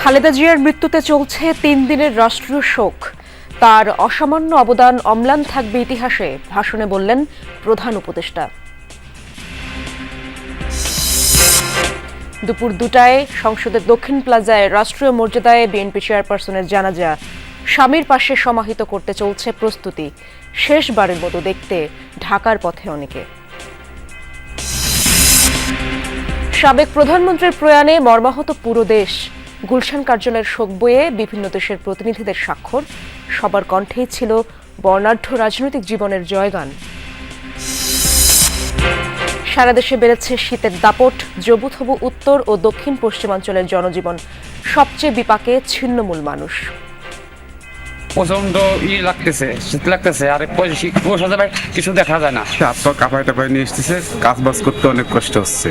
খালেদা জিয়ার মৃত্যুতে চলছে ৩ দিনের রাষ্ট্রীয় শোক। তার অসামান্য অবদান অম্লান থাকবে ইতিহাসে, ভাষণে বললেন প্রধান উপদেষ্টা। দুপুর ২টায় সংসদের দক্ষিণ প্লাজায় রাষ্ট্রীয় মর্যাদায় বিএনপি চেয়ারপারসনের জানাজা। স্বামীর পাশে সমাহিত করতে চলছে প্রস্তুতি। শেষবারের মতো দেখতে ঢাকার পথে অনেকে। সাবেক প্রধানমন্ত্রীর প্রয়াণে মর্মাহত পুরো দেশ। গুলশান কার্যালয়ের শোক বইয়ে বিভিন্ন দেশের প্রতিনিধিদের স্বাক্ষর। সবার কণ্ঠেই ছিল বর্ণাঢ্য রাজনৈতিক জীবনের জয়গান। সারা দেশে বেড়েছে শীতের দাপট। জবুথবু উত্তর ও দক্ষিণ পশ্চিমাঞ্চলের জনজীবন। সবচেয়ে বিপাকে ছিন্নমূল মানুষ। প্রচন্ড লাগতেছে, শীত লাগতেছে, আর বসা যাবে কিছু দেখা যায় না। হাত পা কাঁপায় টাপায় নিয়ে এসতেছে, কাজ বাজ করতে অনেক কষ্ট হচ্ছে।